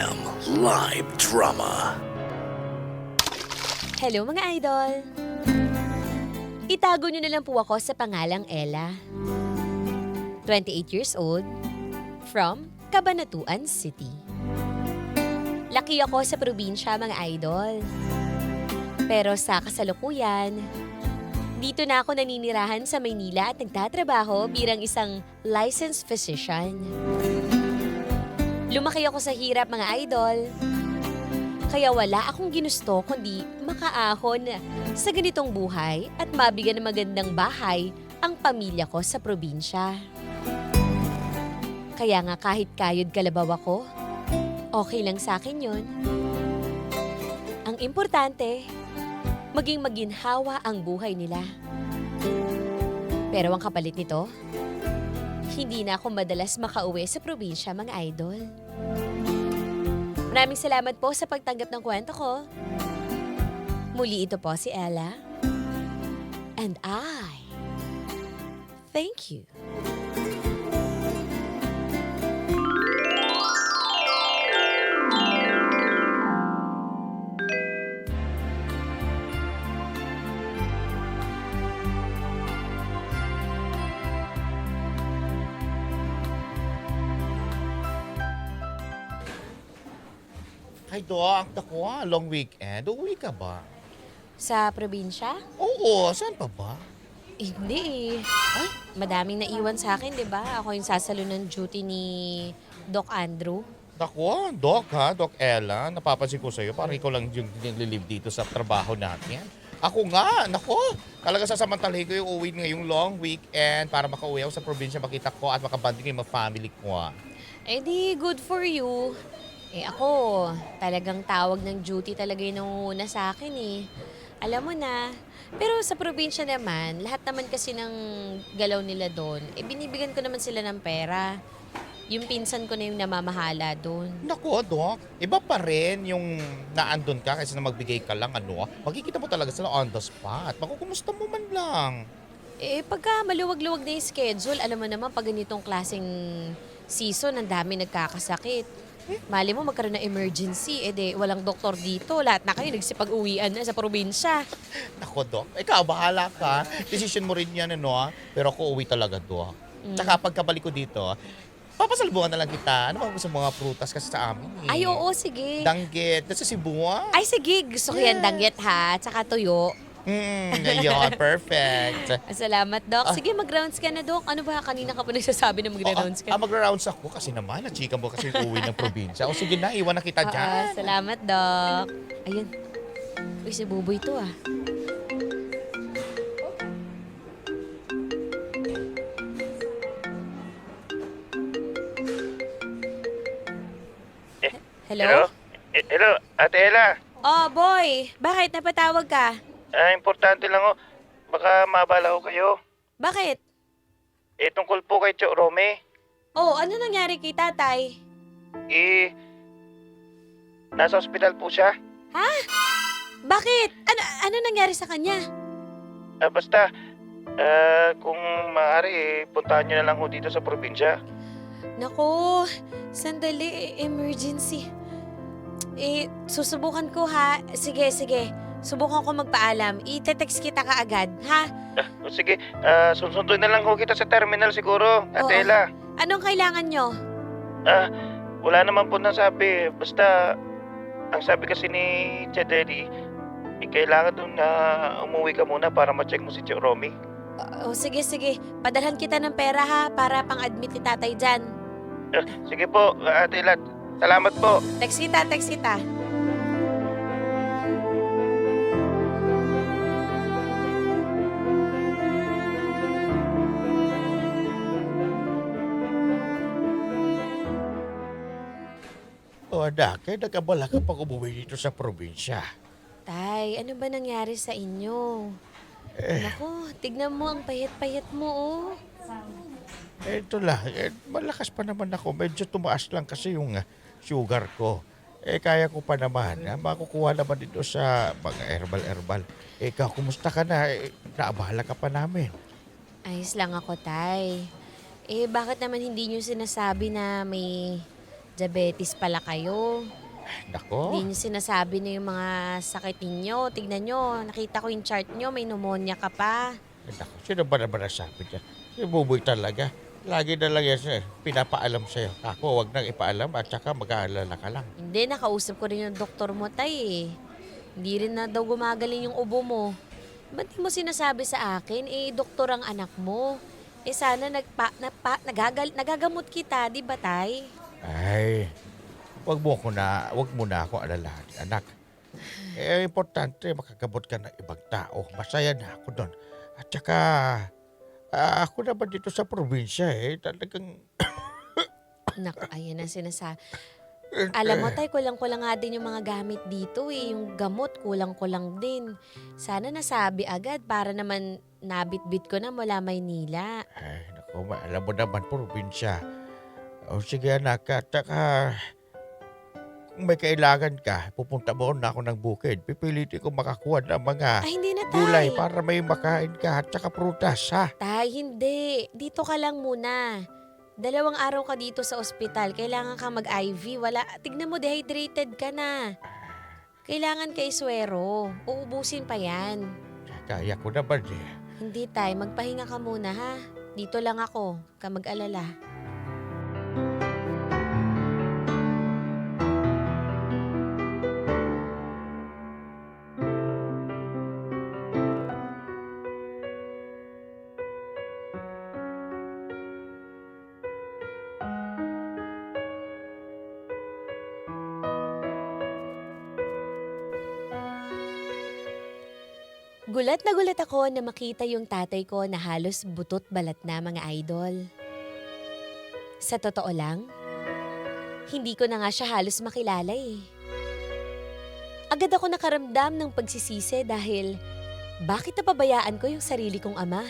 FM Live Drama. Hello mga idol! Itago niyo na lang po ako sa pangalang Ella. 28 years old, from Cabanatuan City. Laki ako sa probinsya mga idol. Pero sa kasalukuyan, dito na ako naninirahan sa Maynila at nagtatrabaho bilang isang licensed physician. Lumaki ako sa hirap mga idol. Kaya wala akong ginusto kundi makaahon sa ganitong buhay at mabigyan ng magandang bahay ang pamilya ko sa probinsya. Kaya nga kahit kayod kalabaw ako, okay lang sa akin yun. Ang importante, maging maginhawa ang buhay nila. Pero ang kapalit nito, hindi na ako madalas makauwi sa probinsya mga idol. Maraming salamat po sa pagtanggap ng kwento ko. Muli ito po si Ella. And I thank you. Ay, Doc, ako, long weekend. Uuwi ka ba? Sa probinsya? Oo, saan pa ba? Hindi eh. Madaming naiwan sa akin, di ba? Ako yung sasalo ng duty ni Doc Andrew. Ako, Doc ha, Doc Ella, napapansin ko sa'yo, parang ikaw lang yung nililive dito sa trabaho natin. Ako nga, nako, talaga sasamantalahin ko yung uwi ngayong long weekend para makauwi ako sa probinsya, makita ko at makabanding yung mga family ko. Eh di, good for you. Eh ako, talagang tawag ng duty talaga yung nangunguna sa akin eh. Alam mo na. Pero sa probinsya naman, lahat naman kasi ng galaw nila doon, eh binibigyan ko naman sila ng pera. Yung pinsan ko na yung namamahala doon. Nako, Doc, iba pa rin yung naandun ka kaysa na magbigay ka lang, ano? Magkikita mo talaga sila on the spot. Makukumusta mo man lang. Eh pagka maluwag-luwag na yung schedule, alam mo naman pag ganitong klaseng season, ang dami nagkakasakit. Mali mo magkaroon ng emergency, eh de walang doktor dito. Lahat na kayo nagsipag-uwian na sa probinsya. Nako, Doc, ikaw, bahala ka. Decision mo rin yan, ano? Pero ako uwi talaga, Doc. Tsaka pagkabalik ko dito, papasalubungan na lang kita. Ano ba gusto mga prutas kasi sa amin eh? Ay, oo, sige. Danggit. Nasa Cebu, ah? Ay, sige. Gusto ko yan, danggit ha. Tsaka tuyo. Ngayon, perfect. Salamat, Doc. Sige, mag-rounds ka na, Doc. Ano ba? Kanina ka pa nagsasabi na mag-rounds ka. Mag-rounds ako kasi naman, na-chika mo kasi uwi ng probinsya. O sige na, iwan na kita dyan. Salamat, Doc. Ayun. Uy, si Buboy to ah. Hello? Hello, Ate Ella. Oh, boy. Bakit? Napatawag ka? Importante lang baka mabala ko kayo. Bakit? Tungkol po kay Cho Rome. Oh, ano nangyari kay tatay? Nasa ospital po siya. Ha? Bakit? Ano nangyari sa kanya? Basta, kung maaari, puntahan nyo na lang ho dito sa probinsya. Nako, sandali, emergency. Susubukan ko ha. Sige. Subukan ko magpaalam. I-text kita kaagad, ha? Sige, sunsunduin na lang ho kita sa terminal siguro, Ate Oo. Ella. Anong kailangan nyo? Wala naman po nasabi. Basta, ang sabi kasi ni Chedeli, kailangan doon na umuwi ka muna para ma-check mo si Cho Rome. Sige. Padalhan kita ng pera ha, para pang-admit ni tatay dyan. Sige po, Ate Ella. Salamat po. Text kita. O, anak, nagkabala ka pag umuwi dito sa probinsya. Tay, ano ba nangyari sa inyo? Nako, tignan mo ang payat-payat mo, oh. Ito lang, malakas pa naman ako. Medyo tumaas lang kasi yung sugar ko. Kaya ko pa naman. Makukuha naman dito sa mga herbal. Ikaw, kumusta ka na? Naabala ka pa namin. Ayos lang ako, Tay. Bakit naman hindi nyo sinasabi na may Diabetes pala kayo. Nako, Hindi niyo sinasabi na yung mga sakit ninyo. Tignan nyo, nakita ko yung chart nyo, may pneumonia ka pa. nako, sino ba naman nasabi niya? Si Buboy talaga. Lagi na lang yan siya, pinapaalam sa'yo. Ako, wag nang ipaalam at saka mag-aalala ka lang. Hindi, nakausap ko rin yung doktor mo, tay eh. Hindi rin na daw gumagaling yung ubo mo. Ba't di mo sinasabi sa akin, doktor ang anak mo. Sana nagagamot kita, di ba, tay? Ay, wag mo na ako alalahan, anak. Importante, makakabot ka ng ibang tao. Masaya na ako doon. At saka, ako naman dito sa probinsya talagang... Naku, ayan ang sinasabi. Alam mo, tay, kulang-kulang nga din yung mga gamit dito eh. Yung gamot, kulang-kulang din. Sana nasabi agad para naman nabit-bit ko na mula Maynila. Ay, naku, alam mo naman, probinsya. O sige anak, at saka... Kung may kailangan ka, pupunta mo na ako ng bukid. Pipilitin ko makakuha ng mga Ay, hindi na, tay. gulay para may makain ka at saka prutas, ha? Tay, hindi. Dito ka lang muna. 2 araw ka dito sa ospital. Kailangan ka mag-IV. Tignan mo, dehydrated ka na. Kailangan kay suwero. Uubusin pa yan. Kaya ko naman eh. Hindi, tay. Magpahinga ka muna, ha? Dito lang ako. Ka mag-alala. Gulat na gulat ako na makita yung tatay ko na halos butot balat na, mga idol. Sa totoo lang, hindi ko na nga siya halos makilala eh. Agad ako nakaramdam ng pagsisisi dahil bakit napabayaan ko yung sarili kong ama?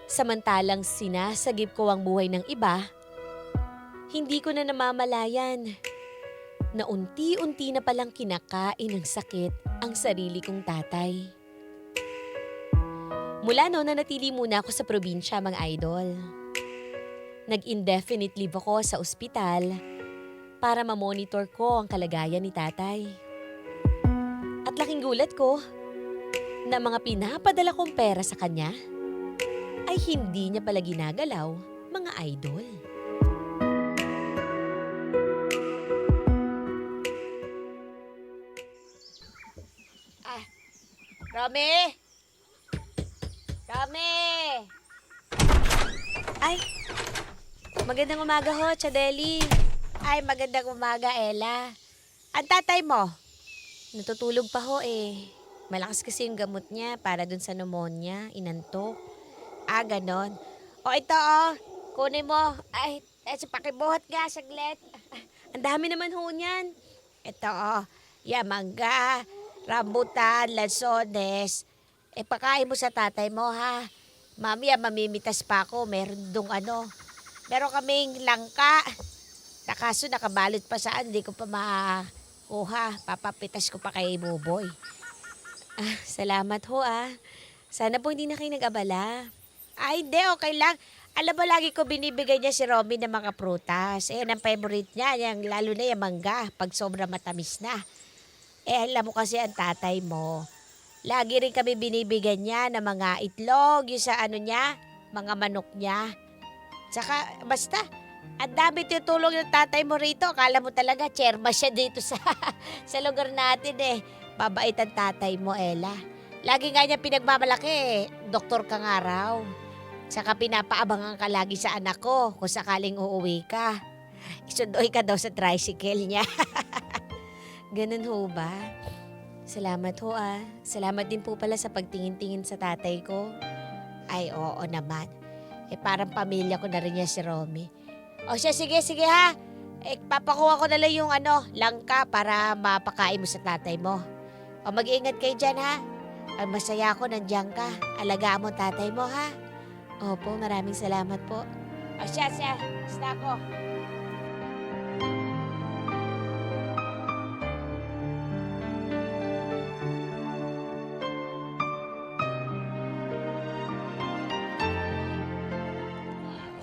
Samantalang sinasagip ko ang buhay ng iba, hindi ko na namamalayan na unti-unti na palang kinakain ng sakit ang sarili kong tatay. Mula noon, nanatili muna ako sa probinsya, mga idol. Nag-indefinite leave ako sa ospital para ma-monitor ko ang kalagayan ni tatay. At laking gulat ko na mga pinapadala kong pera sa kanya ay hindi niya pala ginagalaw, mga idol. Romy! Romy! Ay! Magandang umaga ho, Chadeli. Ay, magandang umaga, Ella. Ang tatay mo? Natutulog pa ho eh. Malakas kasi yung gamot niya para dun sa pneumonia, inantok. Ganon. O ito kunin mo. Ay, pakibuhat nga, saglit. Ang dami naman ho niyan. Ito mangga, rambutan, lansones. Pakain mo sa tatay mo, ha? Mamaya mamimitas pa ako. Meron kaming langka. Kaso nakabalot pa saan, hindi ko pa makuha. Papapitas ko pa kay Buboy. Salamat ho, Sana po hindi na kayo nag-abala. Hindi, okay lang. Alam mo, lagi ko binibigay niya si Romy ng mga prutas. Ang favorite niya, lalo na yung mangga, pag sobra matamis na. Alam mo kasi ang tatay mo, lagi rin kami binibigyan niya ng mga itlog, yung sa mga manok niya. Tsaka, basta, ang dami tutulong ng tatay mo rito. Akala mo talaga, chairman siya dito sa lugar natin eh. Babait ang tatay mo, Ella. Lagi nga niya pinagmamalaki doktor ka nga raw. Tsaka pinapaabangan ka lagi sa anak ko kung sakaling uuwi ka. Isundoy ka daw sa tricycle niya. Ganun ho ba? Salamat ho Salamat din po pala sa pagtingin-tingin sa tatay ko. Ay, oo naman. Parang pamilya ko na rin niya si Romy. O siya, sige ha. Papakuha ko na lang yung langka para mapakain mo sa tatay mo. O mag-iingat kayo dyan, ha. Masaya ako nandiyan ka. Alagaan mo tatay mo, ha. Opo, maraming salamat po. O siya, basta ako.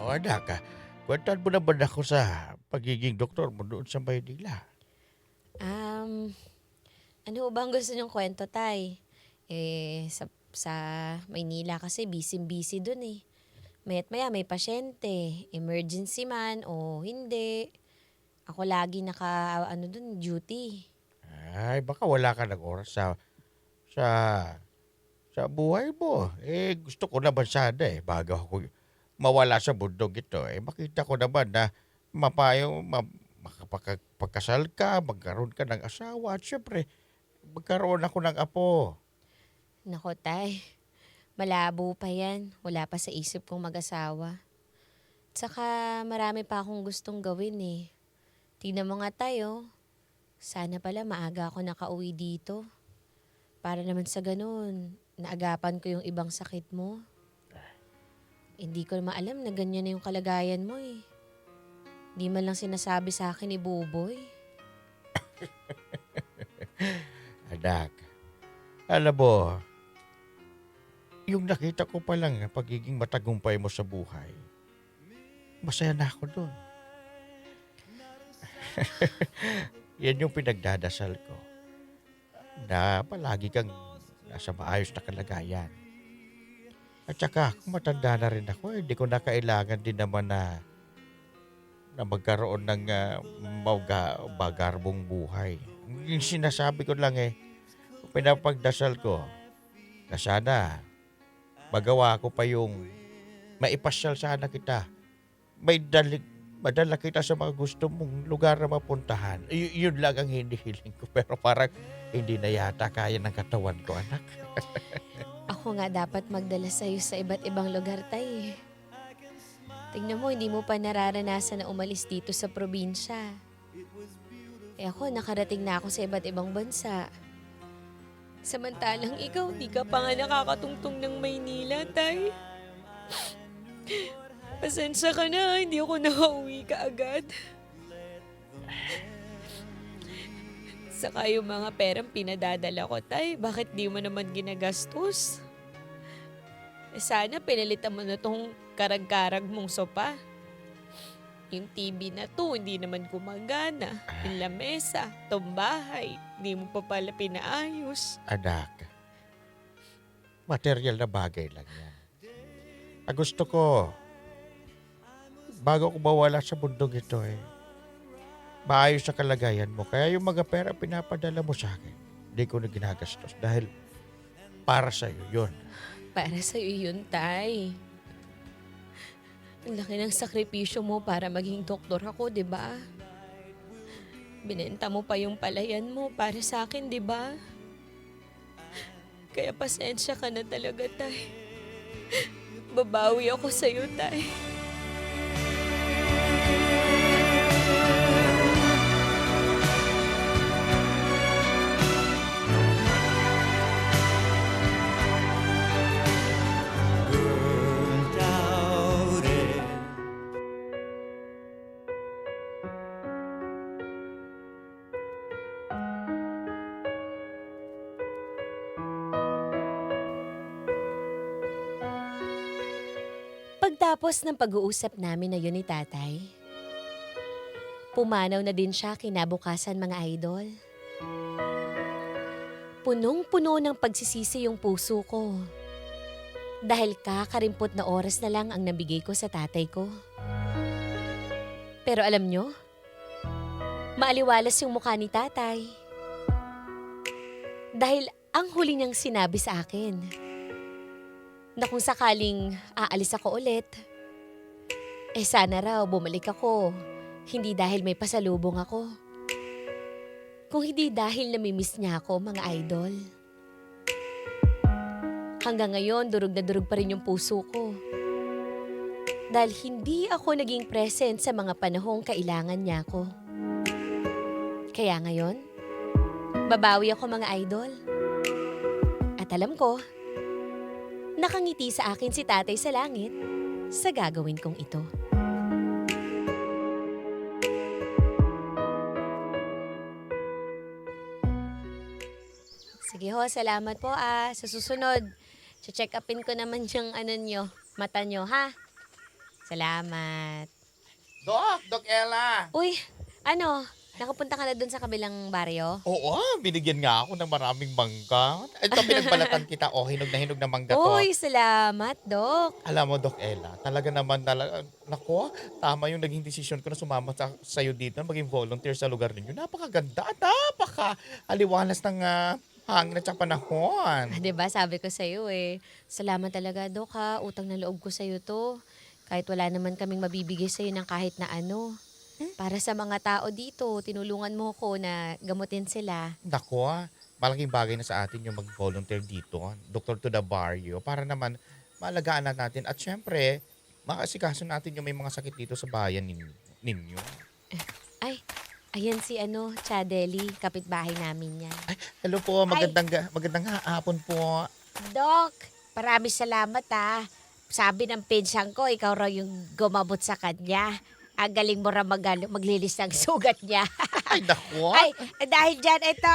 O anak, kwentan mo naman ako sa pagiging doktor mo doon sa Maynila. Um, ano ba ang gusto niyong kwento, Tay? Sa Maynila kasi busy-busy dun eh. Maya't maya may pasyente, emergency man o hindi. Ako lagi dun, duty. Ay, baka wala ka ng oras sa, sa buhay mo. Gusto ko naman sana bago ako mawala sa bundok ito, makita ko naman na makapagkasal ka, magkaroon ka ng asawa, at syempre, magkaroon ako ng apo. Nako, Tay. Malabo pa yan. Wala pa sa isip kong mag-asawa. Tsaka marami pa akong gustong gawin eh. Tingnan mo nga tayo. Sana pala maaga ako nakauwi dito. Para naman sa ganun, naagapan ko yung ibang sakit mo. Hindi ko naman alam na ganyan na yung kalagayan mo eh. Di man lang sinasabi sa akin ni Buboy. Anak, alam mo, yung nakita ko pa lang pagiging matagumpay mo sa buhay, masaya na ako doon. Yan yung pinagdadasal ko, na palagi kang nasa maayos na kalagayan. At saka, kung matanda na rin ako, hindi ko na kailangan din naman na magkaroon ng magarbong buhay. Yung sinasabi ko lang pinapagdasal ko na sana magawa ko pa yung maipasyal sana kita. Madala kita sa mga gusto mong lugar na mapuntahan. Yun lang ang hinihiling ko. Pero parang hindi na yata kaya ng katawan ko, anak. Ako nga dapat magdala sa'yo sa iba't ibang lugar, Tay. Tingnan mo, hindi mo pa nararanasan na umalis dito sa probinsya. Ako, nakarating na ako sa iba't ibang bansa. Samantalang ikaw, di ka pa nga nakakatungtong ng Maynila, Tay. Pasensya ka na, hindi ako nakauwi kaagad. Saka yung mga perang pinadadala ko, Tay, bakit di mo naman ginagastos? Sana pinalitan mo na tong karag-karag mong sopa. Yung TV na to, hindi naman gumagana. Yung lamesa, tong bahay, hindi mo pa pala pinaayos. Anak, material na bagay lang yan. Gusto ko, bago ko mawala sa bundok ito maayos sa kalagayan mo. Kaya yung mga pera pinapadala mo sa akin, hindi ko na ginagastos dahil para sa'yo yun. Para sa'yo yun, Tay. Ang laki ng sakripisyo mo para maging doktor ako, di ba? Binenta mo pa yung palayan mo para sa akin, di ba? Kaya pasensya ka na talaga, Tay. Babawi ako sa'yo, Tay. Pagtapos ng pag-uusap namin na yun ni Tatay, pumanaw na din siya kinabukasan, mga idol. Punong-puno ng pagsisisi yung puso ko dahil kakarimpot na oras na lang ang nabigay ko sa tatay ko. Pero alam nyo, maaliwalas yung mukha ni Tatay dahil ang huli niyang sinabi sa akin na kung sakaling aalis ako ulit, sana raw bumalik ako, hindi dahil may pasalubong ako, kung hindi dahil namimiss niya ako, mga idol. Hanggang ngayon, durog na durog pa rin yung puso ko. Dahil hindi ako naging present sa mga panahong kailangan niya ako. Kaya ngayon, babawi ako, mga idol. At alam ko, nakangiti sa akin si Tatay sa langit sa gagawin kong ito. Sige ho, salamat po Sa susunod, check upin ko naman yung mata nyo, ha? Salamat. Doc Ella. Uy, ano? Nakapunta ka na dun sa kabilang baryo? Oo, binigyan nga ako ng maraming mangga. Ito, pinagbalatan kita. Hinog na mangga to. Uy, salamat, Dok. Alam mo, Doc Ella, talaga naman, nako, tama yung naging desisyon ko na sumama sa'yo dito, maging volunteer sa lugar ninyo. Napakaganda at napaka-aliwalas ng hangin at saka panahon. Diba, sabi ko sa'yo salamat talaga, Dok ha. Utang na loob ko sa'yo to. Kahit wala naman kaming mabibigay sa'yo ng kahit na ano. Para sa mga tao dito, tinulungan mo ko na gamutin sila. Nako, malaking bagay na sa atin yung mag-volunteer dito, Doctor to the Barrio, para naman maalagaan na natin. At syempre, makasikaso natin yung may mga sakit dito sa bayan ninyo. Ay, ayan si Chadeli, kapitbahay namin yan. Ay, hello po, magandang hapon po. Dok, maraming salamat ha. Sabi ng pinsan ko, ikaw raw yung gumabot sa kanya. Ang galing mo raw maglilis ng sugat niya. Ay, nako. Ay, dahil dyan, ito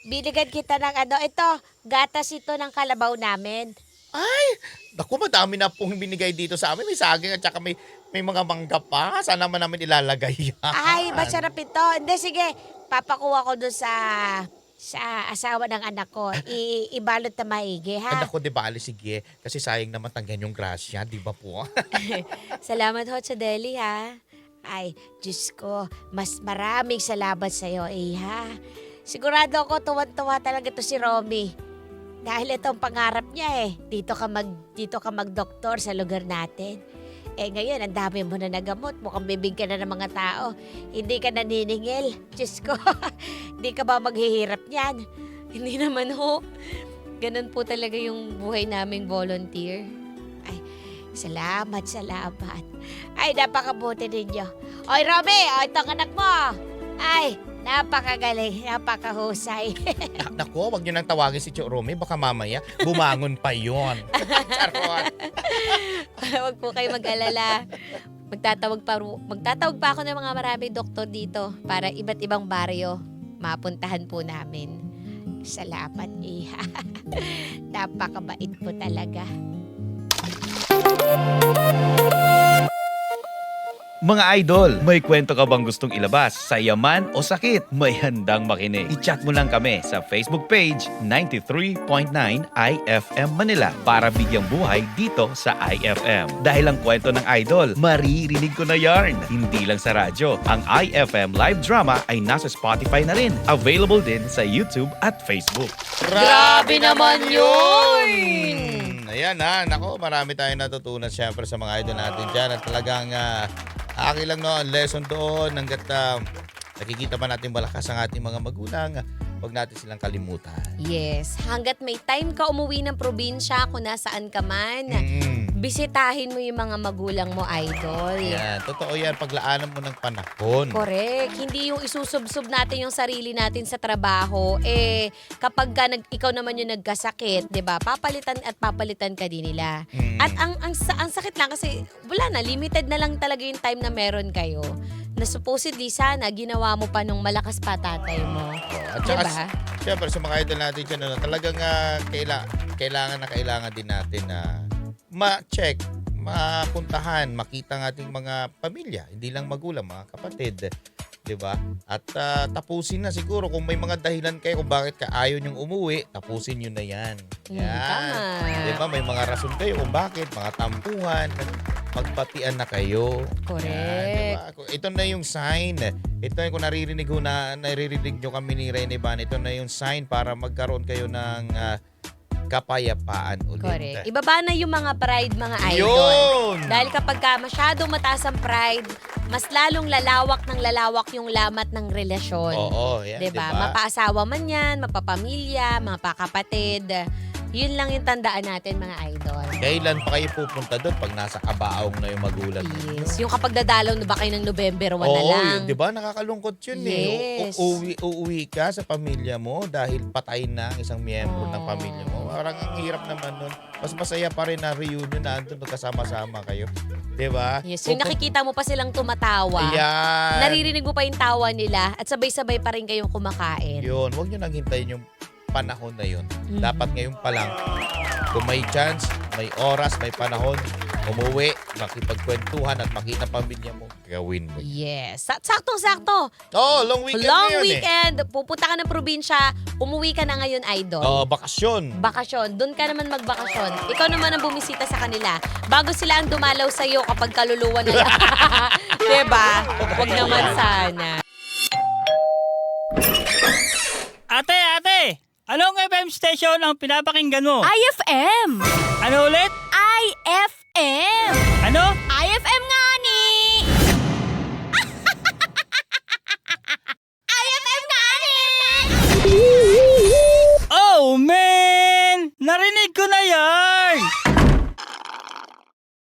binigyan kita ng ito, gatas ito ng kalabaw namin. Ay, naku, madami na pong binigay dito sa amin. May saging at saka may mga mangga pa. Saan naman namin ilalagay yan? Ay, masarap ito. Hindi, sige, papakuha ko doon sa asawa ng anak ko. Ibalot na maigi, ha? Anak ko, di ba, sige. Kasi sayang naman tanggan yung grasya, di ba po? Salamat ho, Chadeli, ha? Ay, Diyos ko, mas maraming salamat sa'yo, ha? Sigurado ako, tuwan-tuwa talaga to si Romy. Dahil itong pangarap niya, Dito ka mag-doktor sa lugar natin. Ngayon, ang dami mo na nagamot. Mukhang bibigyan ka na ng mga tao. Hindi ka naniningil. Diyos ko, hindi ka ba maghihirap niyan? Hindi naman ho. Ganun po talaga yung buhay naming volunteer. Ay, salamat. Ay, napakabuti ninyo. Oy, Romy, itong anak mo. Ay, napakagaling, napakahusay. Naku, wag niyo nang tawagin si Tio Romy. Baka mamaya, bumangon pa yon. Charot. Huwag po kayo mag-alala. Magtatawag pa ako ng mga maraming doktor dito para iba't ibang baryo mapuntahan po namin. Salamat, Iha. Napakabait po talaga. Mga idol, may kwento ka bang gustong ilabas sa yaman o sakit? May handang makinig. I-chat mo lang kami sa Facebook page 93.9 IFM Manila para bigyang buhay dito sa IFM. Dahil ang kwento ng idol, maririnig ko na yarn. Hindi lang sa radyo. Ang IFM live drama ay nasa Spotify na rin. Available din sa YouTube at Facebook. Grabe naman yun! Ayan nako, marami tayong natutunan siyempre sa mga idol natin dyan. At talagang akin lang lesson doon hanggat nakikita pa natin malakas ang ating mga magulang. Huwag natin silang kalimutan. Yes, hanggat may time ka umuwi ng probinsya kung nasaan ka man, bisitahin mo yung mga magulang mo, idol. Yan, totoo yan. Paglaanan mo ng panahon. Correct. Hindi yung isusubsob natin yung sarili natin sa trabaho. Kapag ikaw naman yung nagkasakit, 'di ba? Papalitan ka din nila. At ang sakit lang kasi wala na, limited na lang talaga yung time na meron kayo. Na supposedly sana ginawa mo pa nung malakas pa tatay mo. At saka, diba? siyempre sa mga idol natin dyan, talagang kailangan din natin na ma-check, mapuntahan, makita ng ating mga pamilya. Hindi lang magulang, mga kapatid. Diba? At tapusin na siguro kung may mga dahilan kayo kung bakit ka ayaw niyong umuwi, tapusin niyo na yan. Tama. Diba? May mga rason kayo kung bakit, mga tampuhan, magbatian na kayo. Correct. Yan, diba? Ito na yung sign. Ito yung kung naririnig nyo kami ni Rene Ban, ito na yung sign para magkaroon kayo ng kapayapaan ulit. Correct. Ibaba na yung mga pride, mga idol. Yun! Dahil kapag masyadong mataas ang pride, mas lalong lalawak yung lamat ng relasyon. Oo, yan, diba? diba? Mapaasawa man yan, mapapamilya, mapakapatid. Yun lang yung tandaan natin, mga idol. Kailan pa kayo pupunta doon pag nasa kabaong na yung magulang ninyo? Yes. Yung kapag dadalaw na ba kayo ng November 1 na Oo, lang. yun, di ba? Nakakalungkot yun Yes. Uuwi ka sa pamilya mo dahil patay na ang isang miyembro ng pamilya mo. Parang ang hirap naman nun. Mas masaya pa rin na reunion na andun magkasama-sama kayo. Di ba? Yes, yung nakikita mo pa silang tumatawa. Ayan. Naririnig mo pa yung tawa nila at sabay-sabay pa rin kayong kumakain. Yun, huwag nyo nang hintayin yung panahon na yun. Dapat ngayon pa lang, kung may chance, may oras, may panahon, umuwi, makipagkwentuhan at makita pamilya mo, gawin mo. Yes. Saktong-sakto. Oh, long weekend Long ngayon weekend. Pupunta ka ng probinsya. Umuwi ka na ngayon, Idol. Oh, bakasyon. Bakasyon. Doon ka naman magbakasyon. Ikaw naman ang bumisita sa kanila. Bago sila ang dumalaw sa'yo kapag kaluluwa na yan. Diba? Huwag naman sana. Ate! Anong FM station ang pinapakinggan mo? IFM! Ano ulit? IFM! Ano?